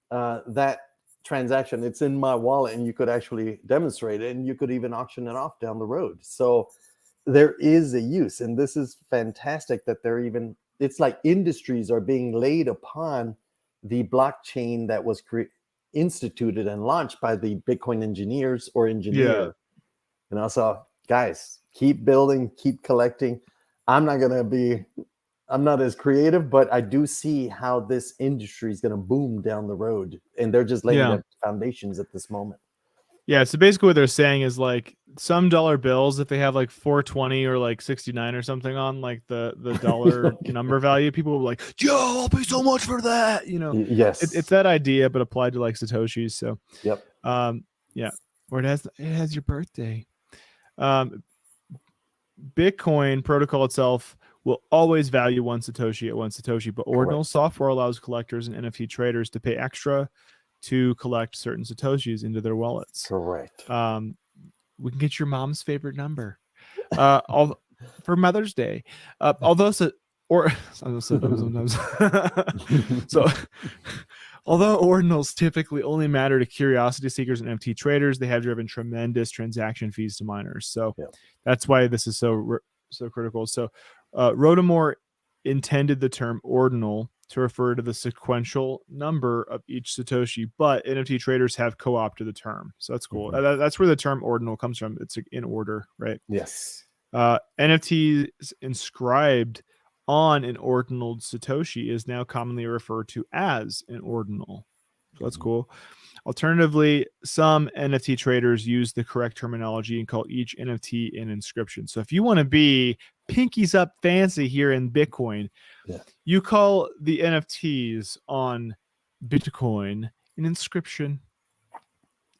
that transaction. It's in my wallet, and you could actually demonstrate it, and you could even auction it off down the road. So there is a use, and this is fantastic that it's like industries are being laid upon the blockchain that was instituted and launched by the Bitcoin engineers or engineer. Yeah. So guys, keep building, keep collecting. I'm not as creative, but I do see how this industry is going to boom down the road, and they're just laying the foundations at this moment. Yeah, so basically what they're saying is like some dollar bills, if they have like 420 or like 69 or something on like the dollar number value, people will be like, yo, I'll pay so much for that. Yes, it's that idea, but applied to like Satoshis. So yep. Yeah, or it has your birthday. Bitcoin protocol itself will always value one Satoshi at one Satoshi, but ordinal software allows collectors and NFT traders to pay extra to collect certain Satoshis into their wallets. Correct. We can get your mom's favorite number for Mother's Day. Although ordinals typically only matter to curiosity seekers and NFT traders, they have driven tremendous transaction fees to miners. So that's why this is so critical. So Rotomore intended the term ordinal to refer to the sequential number of each Satoshi, but NFT traders have co-opted the term. So that's cool. Mm-hmm. That's where the term ordinal comes from. It's in order, right? Yes. NFTs inscribed on an ordinal Satoshi is now commonly referred to as an ordinal. So that's cool. Alternatively, some NFT traders use the correct terminology and call each NFT an inscription. So if you want to be pinkies up fancy here in Bitcoin, you call the NFTs on Bitcoin an inscription.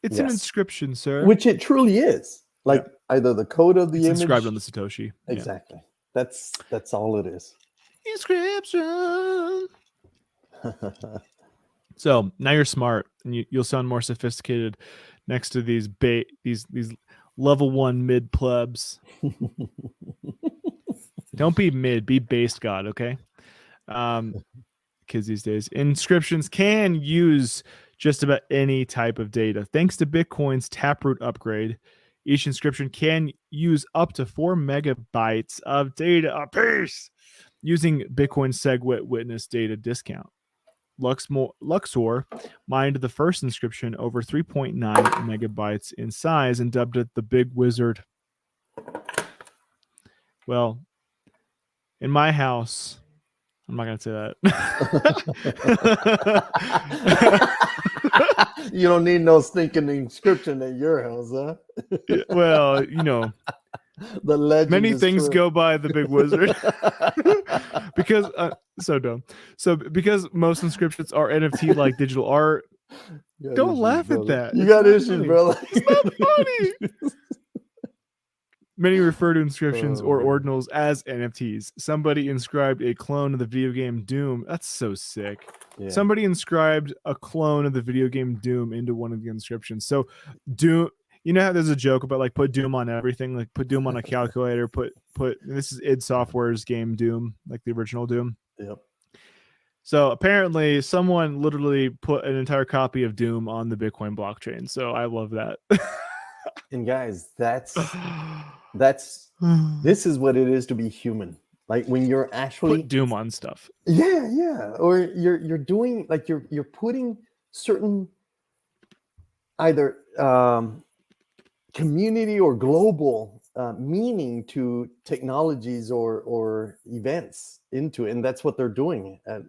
It's an inscription, sir. Which it truly is. Like either the code of the image inscribed on the Satoshi. Exactly. That's all it is. Inscription. So now you're smart, and you'll sound more sophisticated next to these level 1 mid plebs. Don't be mid, be based god, okay? Kids these days, inscriptions can use just about any type of data. Thanks to Bitcoin's Taproot upgrade, each inscription can use up to 4 megabytes of data apiece using Bitcoin's SegWit witness data discount. Luxor mined the first inscription over 3.9 megabytes in size and dubbed it the Big Wizard. Well, in my house, I'm not going to say that. You don't need no stinking inscription at your house, huh? Well, the legend. Many things go by the Big Wizard. Because so dumb. So because most inscriptions are NFT like digital art, don't laugh at that. You got issues, brother. It's not funny. Many refer to inscriptions or ordinals as NFTs. Somebody inscribed a clone of the video game Doom. That's so sick. Yeah. Somebody inscribed a clone of the video game Doom into one of the inscriptions. So Doom, you know how there's a joke about like put Doom on everything, like put Doom on a calculator, put this is id Software's game Doom, like the original Doom. Yep. So apparently someone literally put an entire copy of Doom on the Bitcoin blockchain. So I love that. And guys, this is what it is to be human. Like when you're actually put Doom on stuff. Yeah. Or you're doing like you're putting certain either community or global meaning to technologies or events into it, and that's what they're doing. And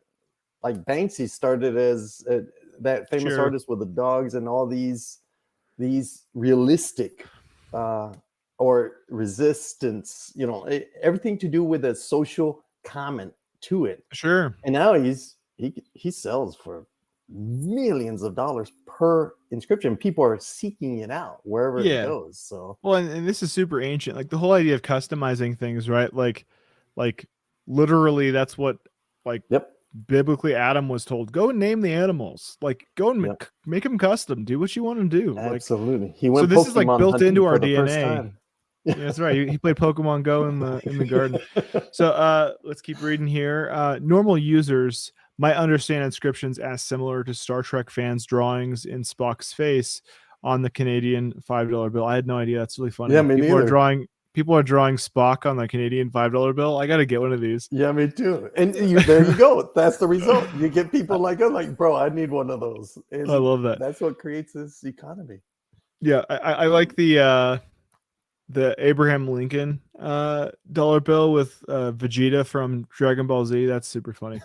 like Banksy started as that famous Sure. artist with the dogs and all these realistic or resistance, everything to do with a social comment to it. Sure. And now he sells for millions of dollars per inscription. People are seeking it out wherever it goes. So well, and this is super ancient. Like the whole idea of customizing things, right? Like literally, that's what yep. biblically Adam was told. Go and name the animals. Like go and make them custom. Do what you want to do. Absolutely. He went. So this Pokemon is like built into our DNA. Yeah, that's right. He played Pokemon Go in the garden. So let's keep reading here. Normal users might understand inscriptions as similar to Star Trek fans' drawings in Spock's face on the Canadian $5 bill. I had no idea. That's really funny. Yeah, me neither. People are drawing Spock on the Canadian $5 bill. I got to get one of these. Yeah, me too. And there you go. That's the result. You get people like, I'm like, bro, I need one of those. And I love that. That's what creates this economy. Yeah, I like the Abraham Lincoln dollar bill with Vegeta from Dragon Ball Z. That's super funny.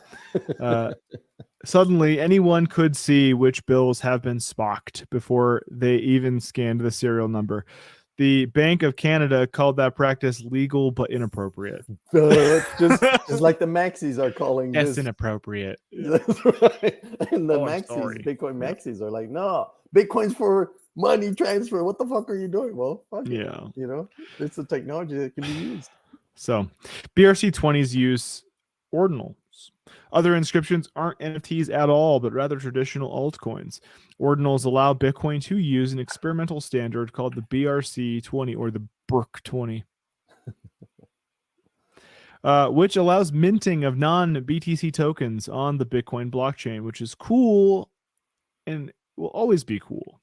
Suddenly, anyone could see which bills have been spocked before they even scanned the serial number. The Bank of Canada called that practice legal but inappropriate. Just like the Maxis are calling this inappropriate. That's right. And the Maxis, Bitcoin Maxis are like, no, Bitcoin's for money transfer. What the fuck are you doing? Well, fuck it. It's a technology that can be used. So BRC20s use ordinals. Other inscriptions aren't NFTs at all, but rather traditional altcoins. Ordinals allow Bitcoin to use an experimental standard called the BRC20 or the BRC20, which allows minting of non-BTC tokens on the Bitcoin blockchain, which is cool and will always be cool.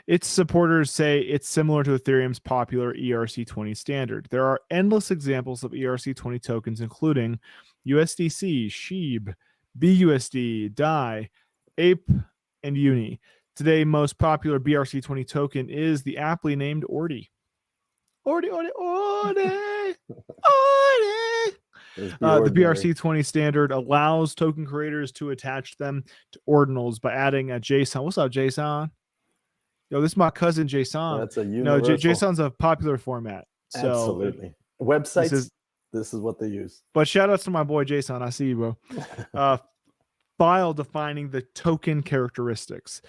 Its supporters say it's similar to Ethereum's popular ERC20 standard. There are endless examples of ERC20 tokens, including USDC, SHIB, BUSD, DAI, APE, and UNI. Today, most popular BRC20 token is the aptly named Ordi. Ordi. The BRC20 standard allows token creators to attach them to ordinals by adding a JSON. What's up, JSON? Yo, this is my cousin JSON. That's a universal. No, JSON's a popular format. So absolutely. Websites, this is what they use. But shout outs to my boy JSON. I see you, bro. File defining the token characteristics.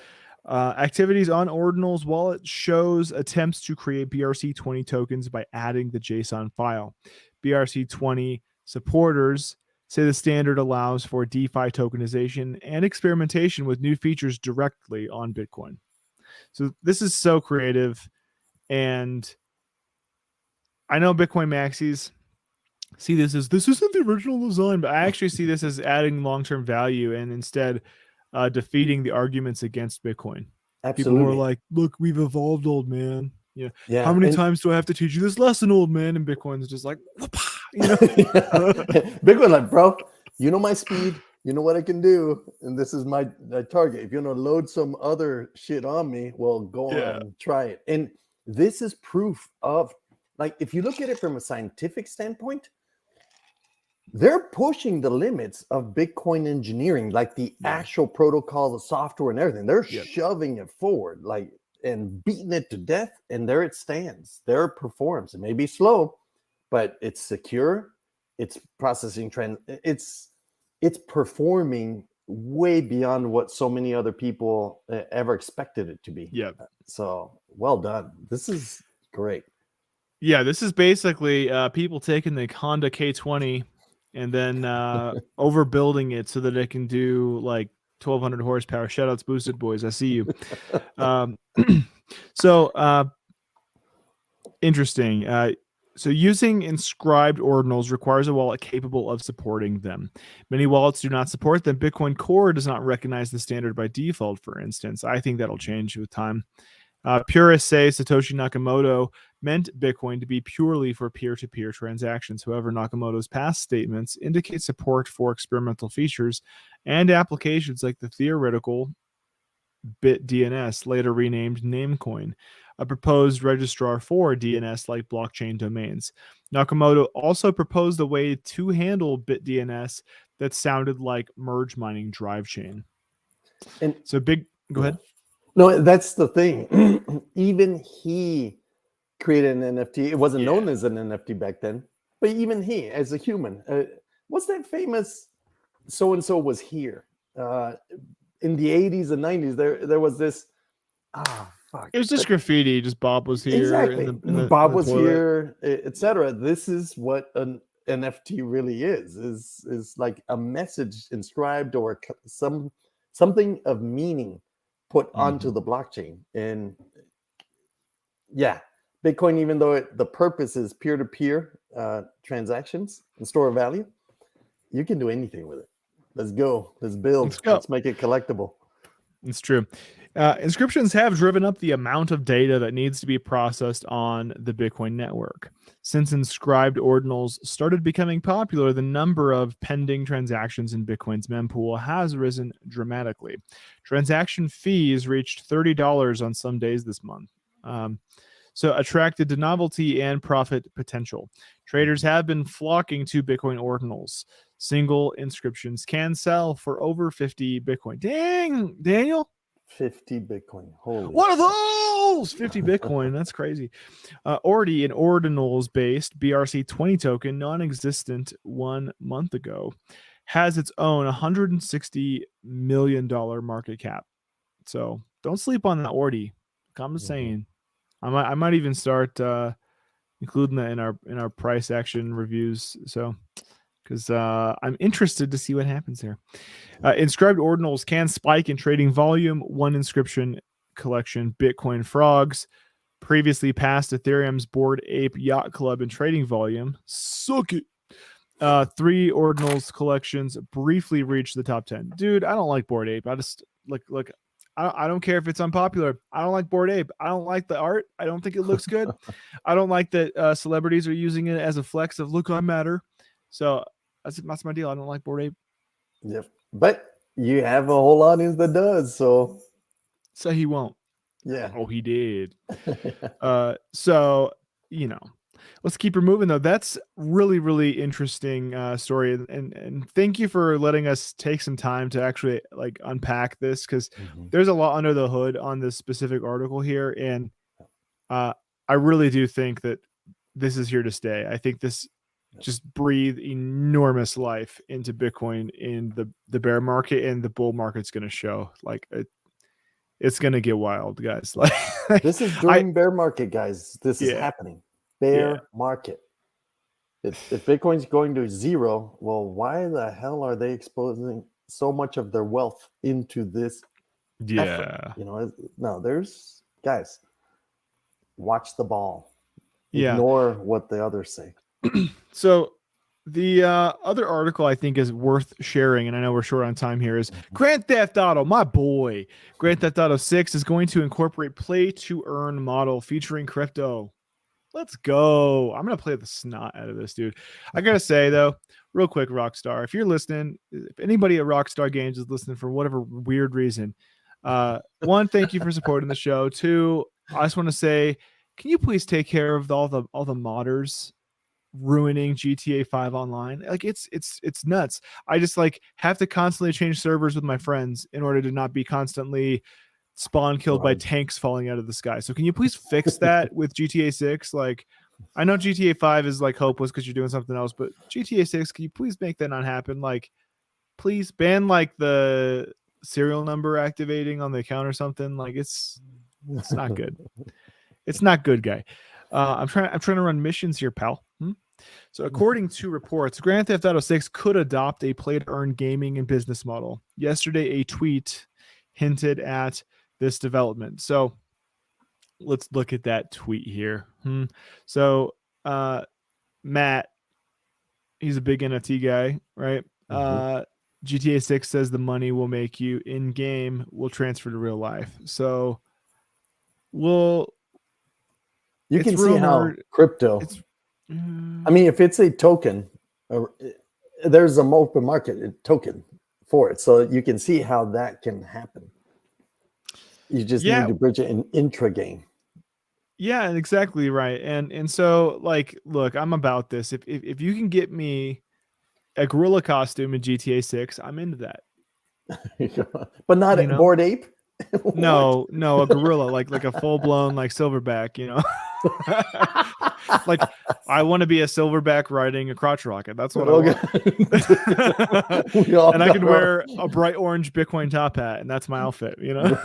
Activities on Ordinals wallet shows attempts to create BRC20 tokens by adding the JSON file. BRC20 supporters say the standard allows for DeFi tokenization and experimentation with new features directly on Bitcoin. So this is so creative, and I know Bitcoin maxis see this isn't the original design, but I actually see this as adding long-term value and instead defeating the arguments against Bitcoin. Absolutely. People are like, look, we've evolved, old man. Yeah. How many times do I have to teach you this lesson, old man? And Bitcoin's just like, Bitcoin like, bro, you know my speed. You know what I can do, and this is my target. If you want to load some other shit on me, well, go on, try it. And this is proof of, like, if you look at it from a scientific standpoint, they're pushing the limits of Bitcoin engineering, like the actual protocol, the software, and everything. They're shoving it forward, like, and beating it to death, and there it stands. There it performs. It may be slow, but it's secure. It's processing it's performing way beyond what so many other people ever expected it to be. Yeah. So well done. This is great. Yeah, this is basically people taking the Honda K20 and then overbuilding it so that it can do like 1,200 horsepower. Shoutouts, Boosted Boys. I see you. So interesting. So using inscribed ordinals requires a wallet capable of supporting them. Many wallets do not support them. Bitcoin Core does not recognize the standard by default, for instance. I think that'll change with time. Purists say Satoshi Nakamoto meant Bitcoin to be purely for peer-to-peer transactions. However, Nakamoto's past statements indicate support for experimental features and applications like the theoretical BitDNS, later renamed Namecoin, a proposed registrar for DNS-like blockchain domains. Nakamoto also proposed a way to handle BitDNS that sounded like merge mining drive chain. And So big. Go ahead. no, that's the thing. Even he created an NFT. It wasn't known as an NFT back then, but even he, as a human, what's that famous so and so was here in the 80s and 90s? There was this. Fuck. It was just graffiti. Just Bob was here. Exactly. In Bob the was toilet. here, etc. This is what an NFT really is like a message inscribed or something of meaning put onto the blockchain. And yeah, Bitcoin, even though the purpose is peer-to-peer transactions and store of value, you can do anything with it. Let's go. Let's build. Let's go. Let's make it collectible. It's true. Inscriptions have driven up the amount of data that needs to be processed on the Bitcoin network. Since inscribed ordinals started becoming popular, the number of pending transactions in Bitcoin's mempool has risen dramatically. Transaction fees reached $30 on some days this month. So attracted to novelty and profit potential. Traders have been flocking to Bitcoin ordinals. Single inscriptions can sell for over 50 Bitcoin. Dang, Daniel. 50 Bitcoin. Holy. What are those? 50 Bitcoin. That's crazy. Already an ordinals based BRC20 token, non-existent 1 month ago, has its own $160 million market cap. So don't sleep on that Ordi. I'm just saying. I might even start including that in our price action reviews. So because I'm interested to see what happens there. Inscribed ordinals can spike in trading volume. One inscription collection, Bitcoin Frogs, previously passed Ethereum's Bored Ape Yacht Club in trading volume. Suck it. 3 ordinals collections briefly reached the top 10. Dude, I don't like Bored Ape. I just look. I don't care if it's unpopular. I don't like Bored Ape. I don't like the art. I don't think it looks good. I don't like that celebrities are using it as a flex of look, I matter. So that's my deal. I don't like Bored Ape. Yep. But you have a whole audience that does. So he won't. Yeah. Oh, he did. So, let's keep her moving though. That's really, really interesting story. And thank you for letting us take some time to actually like unpack this, because there's a lot under the hood on this specific article here. And I really do think that this is here to stay. I think this just breathe enormous life into Bitcoin in the bear market, and the bull market's going to show like it's going to get wild, guys. Like this is during bear market, guys. This is happening. Bear market. If Bitcoin's going to zero, well, why the hell are they exposing so much of their wealth into this effort? No, there's guys, watch the ball. Ignore what the others say. So the other article I think is worth sharing, and I know we're short on time here, is Grand Theft Auto, my boy. Grand Theft Auto 6 is going to incorporate play-to-earn model featuring crypto. Let's go. I'm going to play the snot out of this, dude. I got to say, though, real quick, Rockstar, if you're listening, if anybody at Rockstar Games is listening for whatever weird reason, 1, thank you for supporting the show. 2, I just want to say, can you please take care of all the modders ruining GTA 5 online? Like it's nuts. I just like have to constantly change servers with my friends in order to not be constantly spawn killed by tanks falling out of the sky. So can you please fix that with GTA 6? Like I know GTA 5 is like hopeless because you're doing something else, but GTA 6, can you please make that not happen? Like please ban like the serial number activating on the account or something. Like it's not good. It's not good, guy. I'm trying to run missions here, pal. So according to reports, Grand Theft Auto 6 could adopt a play-to-earn gaming and business model. Yesterday, a tweet hinted at this development. So let's look at that tweet here. So Matt, he's a big NFT guy, right? GTA 6 says the money will make you in-game will transfer to real life. So you can see how crypto... I mean, if it's a token, there's an open market token for it. So you can see how that can happen. You just need to bridge it in intra-game. Yeah, exactly right. And so, like, look, I'm about this. If you can get me a gorilla costume in GTA 6, I'm into that. But not You a know? Bored Ape. What? No, a gorilla, like a full blown like silverback, you know. Like I want to be a silverback riding a crotch rocket. That's what I want. We all And I got can our- wear a bright orange Bitcoin top hat, and that's my outfit, you know.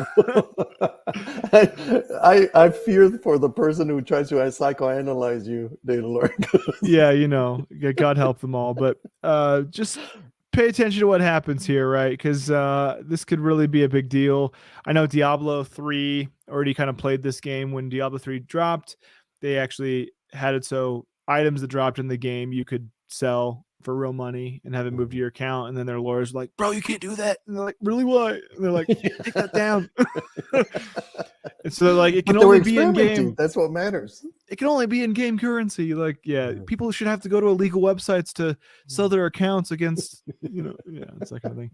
I fear for the person who tries to psychoanalyze you, Data Lord. Yeah, you know, God help them all. But just pay attention to what happens here, right? Because this could really be a big deal. I know Diablo 3 already kind of played this game when Diablo 3 dropped. They actually had it so items that dropped in the game you could sell for real money and have it moved to your account. And then their lawyers were like, bro, you can't do that. And they're like, really, why? And they're like, take that down. And so like it can But they were only be in experimenting. game. That's what matters. It can only be in game currency. Like, yeah, Yeah. people should have to go to illegal websites to sell their accounts against, you know, yeah, it's that kind of thing.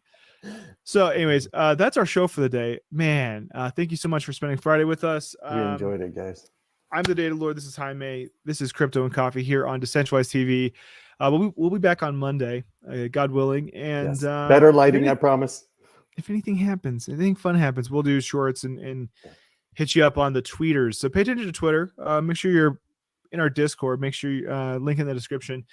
So, anyways, that's our show for the day. Man, thank you so much for spending Friday with us. We enjoyed it, guys. I'm the Data Lord. This is Jaime. This is Crypto and Coffee here on Decentralized TV. We'll be back on Monday, God willing. And Yes. Better lighting, I if promise. anything happens, anything fun happens, we'll do shorts and hit you up on the tweeters. So pay attention to Twitter. Make sure you're in our Discord. Make sure you link in the description.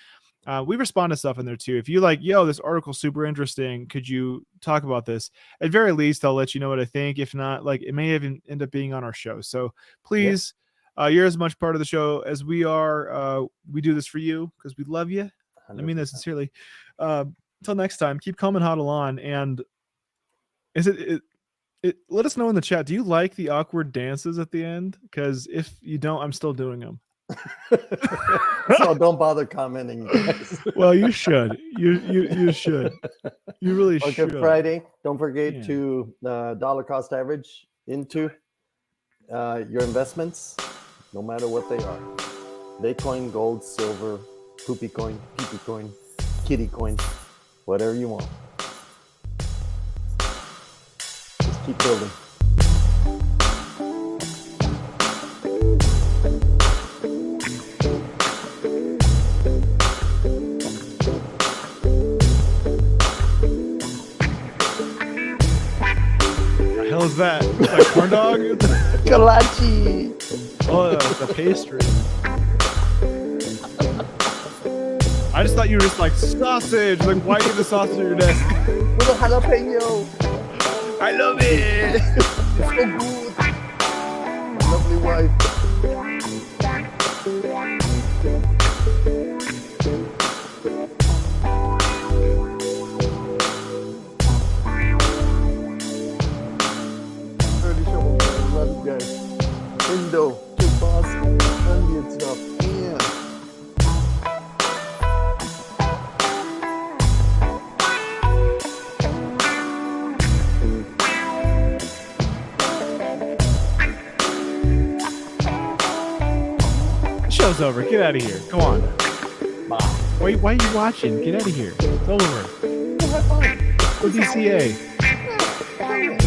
We respond to stuff in there too. If you like, yo, this article's super interesting, could you talk about this? At very least, I'll let you know what I think. If not, like it may even end up being on our show. So please, you're as much part of the show as we are. We do this for you because we love you. 100%. I mean that sincerely. Until next time, keep calm and huddle on. And is it let us know in the chat. Do you like the awkward dances at the end? Because if you don't, I'm still doing them. So don't bother commenting, guys. Well, you should. You should. You really Okay, should. Friday. Don't forget Yeah. to dollar cost average into your investments, no matter what they are. Bitcoin, gold, silver, poopy coin, peepee coin, kitty coin, whatever you want. Just keep building. The hell is that? Like corn dog? Kalachi! Oh, the pastry. I just thought you were just like sausage. Like, why eat the sausage on your desk? With a jalapeno! I love it. It's so good! Lovely wife. Early show, man. Love you guys. Indo, Kid Boss, onion stuff, and The show's over. Get out of here. Go on. bye. Why are you watching? Get out of here. It's over. Have fun. With DCA. Yeah,